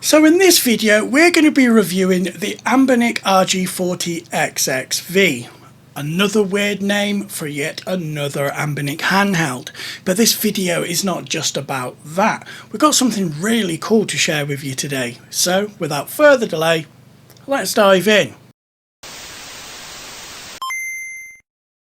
So in this video we're going to be reviewing the Anbernic RG40xx V. Another weird name for yet another Anbernic handheld. But this video is not just about that. We've got something really cool to share with you today. So without further delay, let's dive in.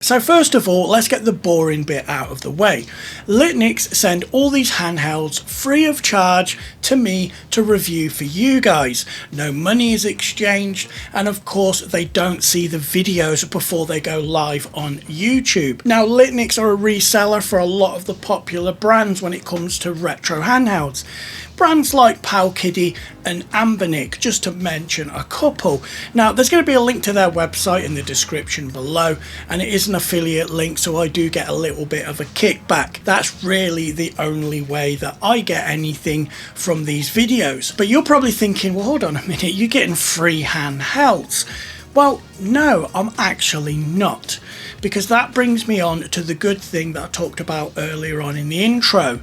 So first of all, let's get the boring bit out of the way. Litnxt send all these handhelds free of charge to me to review for you guys. No money is exchanged, and of course they don't see the videos before they go live on YouTube. Now Litnxt are a reseller for a lot of the popular brands when it comes to retro handhelds. Brands like Powkiddy and Anbernic, just to mention a couple. Now there's going to be a link to their website in the description below, and it is an affiliate link, so I do get a little bit of a kickback. That's really the only way that I get anything from these videos. But you're probably thinking, well, hold on a minute, you're getting free handhelds. Well, no, I'm actually not, because that brings me on to the good thing that I talked about earlier on in the intro.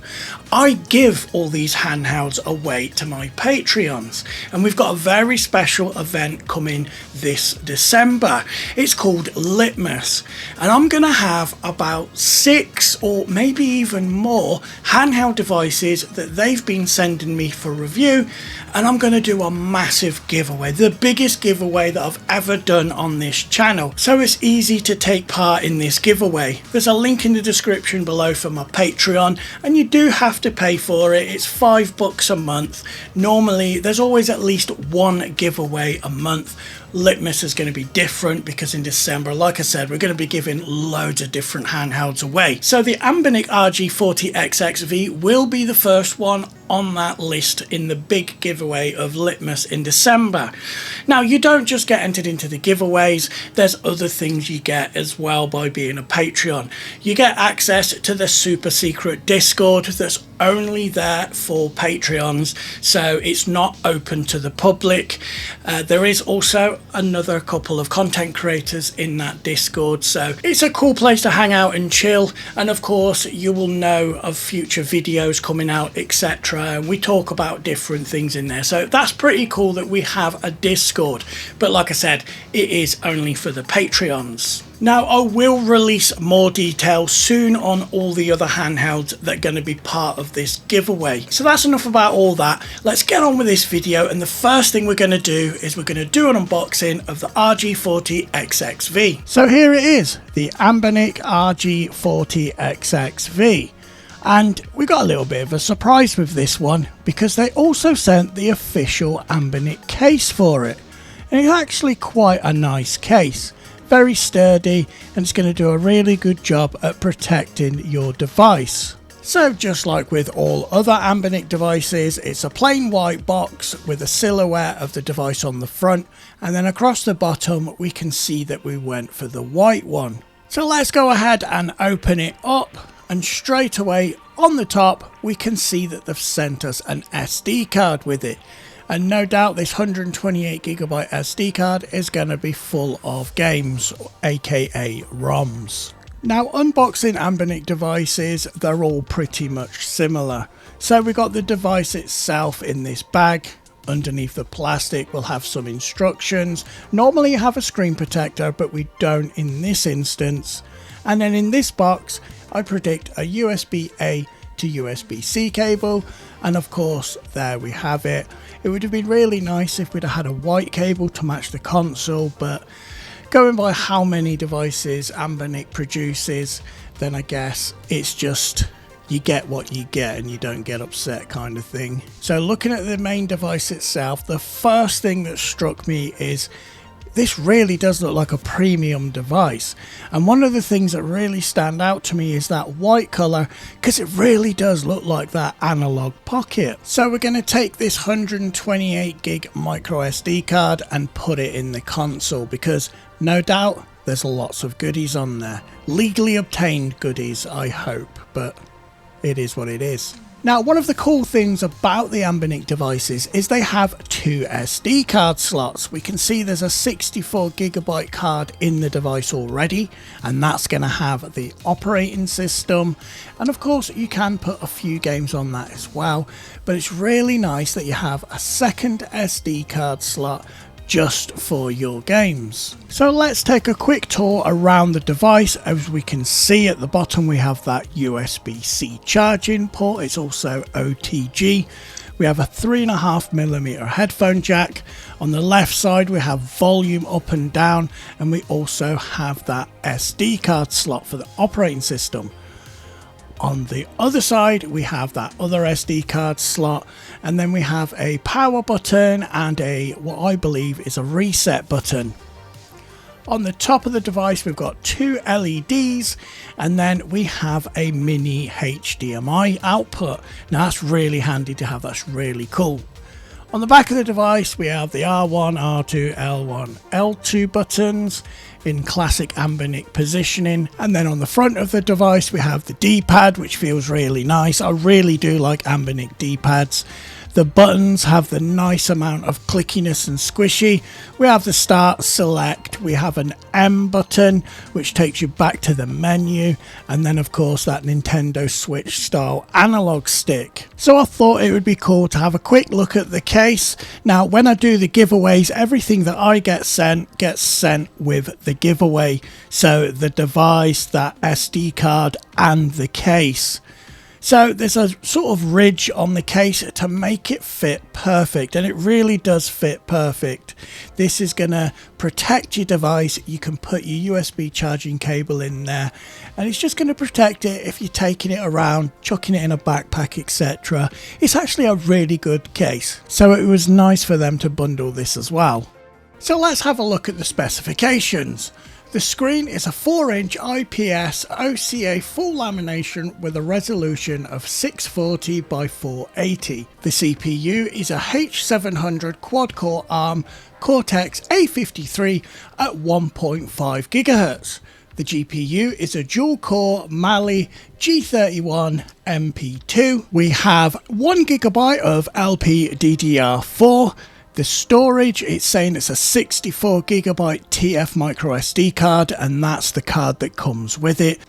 I give all these handhelds away to my Patreons, and we've got a very special event coming this December. It's called Litmas, and I'm going to have about 6 or maybe even more handheld devices that they've been sending me for review, and I'm going to do a massive giveaway, the biggest giveaway that I've ever done on this channel. So it's easy to take part in this giveaway. There's a link in the description below for my Patreon, and you do have to pay for it. It's $5 a month. Normally there's always at least one giveaway a month. Litmas is going to be different because in December, like I said, we're going to be giving loads of different handhelds away. So the Anbernic RG40xx V will be the first one on that list in the big giveaway of Litmas in December. Now you don't just get entered into the giveaways, there's other things you get as well by being a Patreon. You get access to the super secret Discord that's only there for Patreons, so it's not open to the public. There is also another couple of content creators in that Discord, so it's a cool place to hang out and chill, and of course you will know of future videos coming out, etc., and we talk about different things in there. So that's pretty cool that we have a Discord, but like I said, it is only for the Patreons. Now I will release more details soon on all the other handhelds that are going to be part of this giveaway. So that's enough about all that. Let's get on with this video, and the first thing we're going to do is we're going to do an unboxing of the RG40xx V. So here it is, the Anbernic RG40xx V. And we got a little bit of a surprise with this one, because they also sent the official Anbernic case for it. And it's actually quite a nice case. Very sturdy, and it's going to do a really good job at protecting your device. So just like with all other Anbernic devices, it's a plain white box with a silhouette of the device on the front, and then across the bottom we can see that we went for the white one. So let's go ahead and open it up, and straight away on the top we can see that they've sent us an SD card with it. And no doubt this 128GB SD card is going to be full of games, aka ROMs. Now unboxing Anbernic devices, they're all pretty much similar. So we got the device itself in this bag. Underneath the plastic we'll have some instructions. Normally you have a screen protector, but we don't in this instance. And then in this box I predict a USB-A to USB-C cable, and of course there we have it. It would have been really nice if we'd have had a white cable to match the console, but going by how many devices Anbernic produces, then I guess it's just you get what you get and you don't get upset kind of thing. So looking at the main device itself, the first thing that struck me is this really does look like a premium device, and one of the things that really stand out to me is that white colour, because it really does look like that analog pocket. So we're going to take this 128GB micro SD card and put it in the console, because no doubt there's lots of goodies on there, legally obtained goodies I hope, but it is what it is. Now, one of the cool things about the Anbernic devices is they have two SD card slots. We can see there's a 64GB card in the device already, and that's going to have the operating system. And of course, you can put a few games on that as well, but it's really nice that you have a second SD card slot just for your games. So let's take a quick tour around the device. As we can see at the bottom, we have that USB-C charging port. It's also OTG. We have a 3.5mm headphone jack. On the left side, we have volume up and down, and we also have that SD card slot for the operating system. On the other side, we have that other SD card slot, and then we have a power button and what I believe is a reset button. On the top of the device, we've got two LEDs, and then we have a mini HDMI output. Now that's really handy to have, that's really cool. On the back of the device, we have the R1, R2, L1, L2 buttons in classic Anbernic positioning. And then on the front of the device, we have the D-pad, which feels really nice. I really do like Anbernic D-pads. The buttons have the nice amount of clickiness and squishy. We have the start, select, we have an M button which takes you back to the menu, and then of course that Nintendo Switch style analog stick. So I thought it would be cool to have a quick look at the case. Now when I do the giveaways, everything that I get sent gets sent with the giveaway. So the device, that SD card and the case. So there's a sort of ridge on the case to make it fit perfect, and it really does fit perfect. This is going to protect your device. You can put your USB charging cable in there, and it's just going to protect it if you're taking it around, chucking it in a backpack, etc. It's actually a really good case, so it was nice for them to bundle this as well. So let's have a look at the specifications. The screen is a 4-inch IPS OCA full lamination with a resolution of 640 by 480. The CPU is a H700 quad-core ARM Cortex A53 at 1.5 GHz. The GPU is a dual-core Mali G31 MP2. We have 1 GB of LPDDR4. The storage, it's saying it's a 64GB TF micro SD card, and that's the card that comes with it.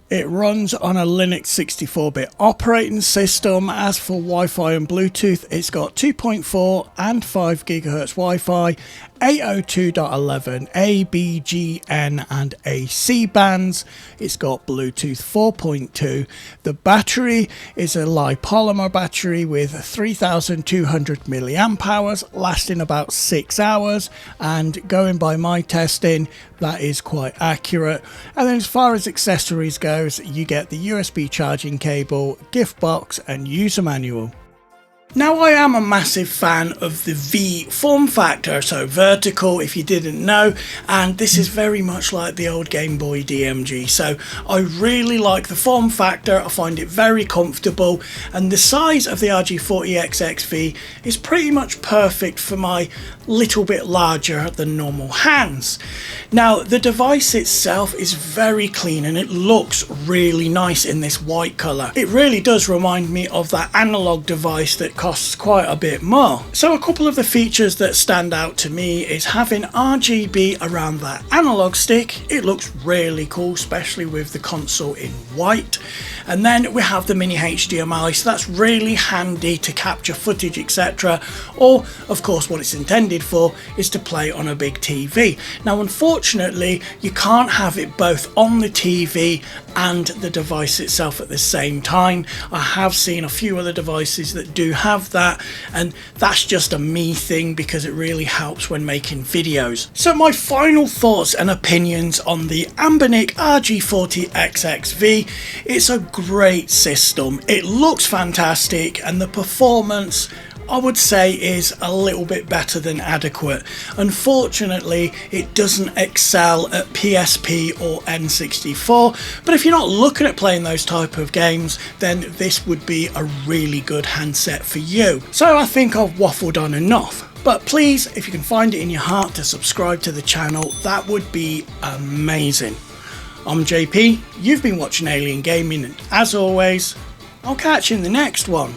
It runs on a Linux 64-bit operating system. As for Wi-Fi and Bluetooth, it's got 2.4 and 5 GHz Wi-Fi, 802.11 A, B, G, N and AC bands. It's got Bluetooth 4.2. The battery is a lipolymer battery with 3,200 milliamp hours, lasting about 6 hours, and going by my testing, that is quite accurate. And then as far as accessories goes, you get the USB charging cable, gift box and user manual. Now I am a massive fan of the V form factor, so vertical if you didn't know, and this is very much like the old Game Boy DMG, so I really like the form factor. I find it very comfortable, and the size of the RG40xx V is pretty much perfect for my little bit larger than normal hands. Now the device itself is very clean and it looks really nice in this white colour. It really does remind me of that analog device that costs quite a bit more. So a couple of the features that stand out to me is having RGB around that analog stick. It looks really cool, especially with the console in white. And then we have the mini HDMI, so that's really handy to capture footage, etc. Or of course what it's intended for is to play on a big TV. Now unfortunately you can't have it both on the TV and the device itself at the same time. I have seen a few other devices that do have that, and that's just a me thing because it really helps when making videos. So my final thoughts and opinions on the Anbernic RG40xx V. It's a great system. It looks fantastic, and the performance I would say is a little bit better than adequate. Unfortunately, it doesn't excel at PSP or N64, but if you're not looking at playing those type of games, then this would be a really good handset for you. So I think I've waffled on enough. But please, if you can find it in your heart to subscribe to the channel, that would be amazing. I'm JP, you've been watching Alien Gaming, and as always, I'll catch you in the next one.